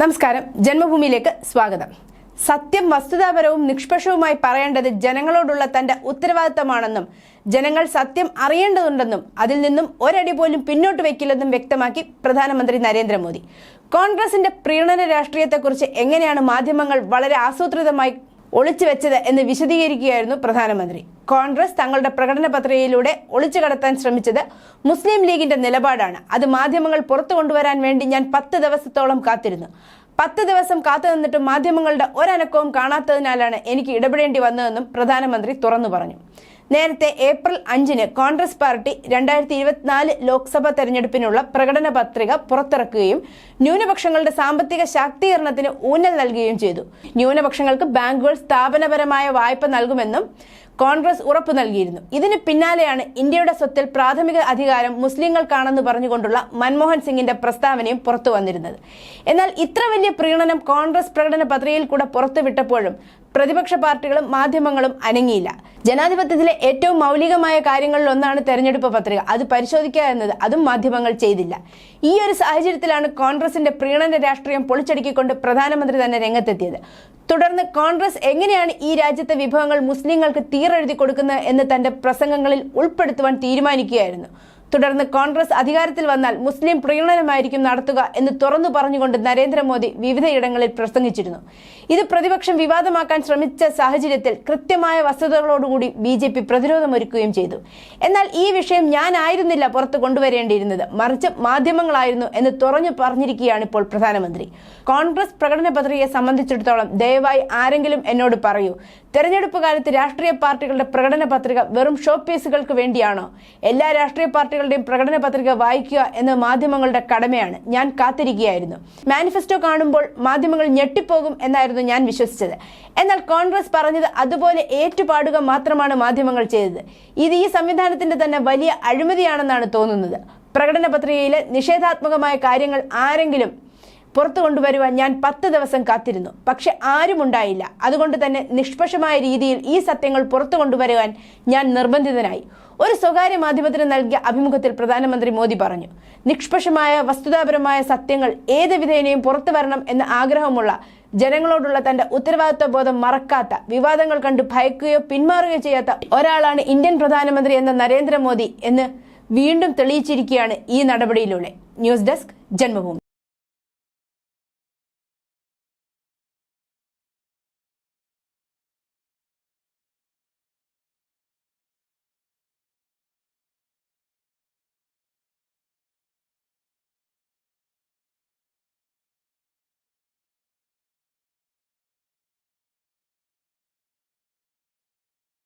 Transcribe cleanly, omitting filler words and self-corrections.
നമസ്കാരം, ജന്മഭൂമിയിലേക്ക് സ്വാഗതം. സത്യം വസ്തുതാപരവും നിഷ്പക്ഷവുമായി പറയേണ്ടത് ജനങ്ങളോടുള്ള തന്റെ ഉത്തരവാദിത്തമാണെന്നും ജനങ്ങൾ സത്യം അറിയേണ്ടതുണ്ടെന്നും അതിൽ നിന്നും ഒരടി പോലും പിന്നോട്ട് വയ്ക്കില്ലെന്നും വ്യക്തമാക്കി പ്രധാനമന്ത്രി നരേന്ദ്രമോദി. കോൺഗ്രസിന്റെ പ്രീണന രാഷ്ട്രീയത്തെക്കുറിച്ച് എങ്ങനെയാണ് മാധ്യമങ്ങൾ വളരെ ആസൂത്രിതമായി ഒളിച്ചു വെച്ചത് എന്ന് വിശദീകരിക്കുകയായിരുന്നു പ്രധാനമന്ത്രി. കോൺഗ്രസ് തങ്ങളുടെ പ്രകടന പത്രികയിലൂടെ ഒളിച്ചു കടത്താൻ ശ്രമിച്ചത് മുസ്ലിം ലീഗിന്റെ നിലപാടാണ്. അത് മാധ്യമങ്ങൾ പുറത്തു കൊണ്ടുവരാൻ വേണ്ടി ഞാൻ 10 ദിവസത്തോളം കാത്തിരുന്നു. 10 ദിവസം കാത്തു നിന്നിട്ടും മാധ്യമങ്ങളുടെ ഒരനക്കവും കാണാത്തതിനാലാണ് എനിക്ക് ഇടപെടേണ്ടി വന്നതെന്നും പ്രധാനമന്ത്രി തുറന്നു പറഞ്ഞു. നേരത്തെ ഏപ്രിൽ 5-ന് കോൺഗ്രസ് പാർട്ടി 2024 ലോക്സഭാ തെരഞ്ഞെടുപ്പിനുള്ള പ്രകടന പത്രിക പുറത്തിറക്കുകയും ന്യൂനപക്ഷങ്ങളുടെ സാമ്പത്തിക ശാക്തീകരണത്തിന് ഊന്നൽ നൽകുകയും ചെയ്തു. ന്യൂനപക്ഷങ്ങൾക്ക് ബാങ്കുകൾ സ്ഥാപനപരമായ വായ്പ നൽകുമെന്നും കോൺഗ്രസ് ഉറപ്പു നൽകിയിരുന്നു. ഇതിന് പിന്നാലെയാണ് ഇന്ത്യയുടെ സ്വത്തിൽ പ്രാഥമിക അധികാരം മുസ്ലിങ്ങൾക്കാണെന്ന് പറഞ്ഞുകൊണ്ടുള്ള മൻമോഹൻ സിംഗിന്റെ പ്രസ്താവനയും പുറത്തു വന്നിരുന്നത്. എന്നാൽ ഇത്ര വലിയ പ്രീണനം കോൺഗ്രസ് പ്രകടന പത്രികയിൽ കൂടെ പുറത്തുവിട്ടപ്പോഴും പ്രതിപക്ഷ പാർട്ടികളും മാധ്യമങ്ങളും അനങ്ങിയില്ല. ജനാധിപത്യത്തിലെ ഏറ്റവും മൗലികമായ കാര്യങ്ങളിൽ ഒന്നാണ് തെരഞ്ഞെടുപ്പ് പത്രിക. അത് പരിശോധിക്കുക എന്നത് അതും മാധ്യമങ്ങൾ ചെയ്തില്ല. ഈ ഒരു സാഹചര്യത്തിലാണ് കോൺഗ്രസിന്റെ പ്രീണന രാഷ്ട്രീയം പൊളിച്ചടുക്കിക്കൊണ്ട് പ്രധാനമന്ത്രി തന്നെ രംഗത്തെത്തിയത്. തുടർന്ന് കോൺഗ്രസ് എങ്ങനെയാണ് ഈ രാജ്യത്തെ വിഭവങ്ങൾ മുസ്ലിങ്ങൾക്ക് തീരെഴുതി കൊടുക്കുന്നത് എന്ന് തന്റെ പ്രസംഗങ്ങളിൽ ഉൾപ്പെടുത്തുവാൻ തീരുമാനിക്കുകയായിരുന്നു. തുടർന്ന് കോൺഗ്രസ് അധികാരത്തിൽ വന്നാൽ മുസ്ലിം പ്രീണനമായിരിക്കും നടത്തുക എന്ന് തുറന്നു പറഞ്ഞുകൊണ്ട് നരേന്ദ്രമോദി വിവിധയിടങ്ങളിൽ പ്രസംഗിച്ചിരുന്നു. ഇത് പ്രതിപക്ഷം വിവാദമാക്കാൻ ശ്രമിച്ച സാഹചര്യത്തിൽ കൃത്യമായ വസ്തുതകളോടുകൂടി BJP പ്രതിരോധമൊരുക്കുകയും ചെയ്തു. എന്നാൽ ഈ വിഷയം ഞാനായിരുന്നില്ല പുറത്തു കൊണ്ടുവരേണ്ടിയിരുന്നത്, മറിച്ച് മാധ്യമങ്ങളായിരുന്നു എന്ന് തുറന്നു പറഞ്ഞിരിക്കുകയാണ് ഇപ്പോൾ പ്രധാനമന്ത്രി. കോൺഗ്രസ് പ്രകടന പത്രികയെ സംബന്ധിച്ചിടത്തോളം ദയവായി ആരെങ്കിലും എന്നോട് പറയൂ, തെരഞ്ഞെടുപ്പ് കാലത്ത് രാഷ്ട്രീയ പാർട്ടികളുടെ പ്രകടന പത്രിക വെറും ഷോ പീസുകൾക്ക് വേണ്ടിയാണോ? എല്ലാ രാഷ്ട്രീയ പാർട്ടികളുടെയും പ്രകടന പത്രിക വായിക്കുക എന്ന മാധ്യമങ്ങളുടെ കടമയാണ്. ഞാൻ കാത്തിരിക്കുകയായിരുന്നു. മാനിഫെസ്റ്റോ കാണുമ്പോൾ മാധ്യമങ്ങൾ ഞെട്ടിപ്പോകും എന്നായിരുന്നു ഞാൻ വിശ്വസിച്ചത്. എന്നാൽ കോൺഗ്രസ് പറഞ്ഞത് അതുപോലെ ഏറ്റുപാടുക മാത്രമാണ് മാധ്യമങ്ങൾ ചെയ്തത്. ഇത് ഈ സംവിധാനത്തിന്റെ തന്നെ വലിയ അഴിമതിയാണെന്നാണ് തോന്നുന്നത്. പ്രകടന പത്രികയിലെ നിഷേധാത്മകമായ കാര്യങ്ങൾ ആരെങ്കിലും പുറത്തു കൊണ്ടുവരുവാൻ ഞാൻ 10 ദിവസം കാത്തിരുന്നു. പക്ഷെ ആരും ഉണ്ടായില്ല. അതുകൊണ്ട് തന്നെ നിഷ്പക്ഷമായ രീതിയിൽ ഈ സത്യങ്ങൾ പുറത്തു കൊണ്ടുവരുവാൻ ഞാൻ നിർബന്ധിതനായി. ഒരു സ്വകാര്യ മാധ്യമത്തിന് നൽകിയ അഭിമുഖത്തിൽ പ്രധാനമന്ത്രി മോദി പറഞ്ഞു, നിഷ്പക്ഷമായ വസ്തുതാപരമായ സത്യങ്ങൾ ഏത് വിധേനയും പുറത്തു വരണം എന്ന ആഗ്രഹമുള്ള ജനങ്ങളോടുള്ള തന്റെ ഉത്തരവാദിത്വ ബോധം മറക്കാത്ത, വിവാദങ്ങൾ കണ്ട് ഭയക്കുകയോ പിന്മാറുകയോ ചെയ്യാത്ത ഒരാളാണ് ഇന്ത്യൻ പ്രധാനമന്ത്രി എന്ന നരേന്ദ്രമോദി എന്ന് വീണ്ടും തെളിയിച്ചിരിക്കുകയാണ് ഈ നടപടിയിലൂടെ. News desk, Janmabhumi.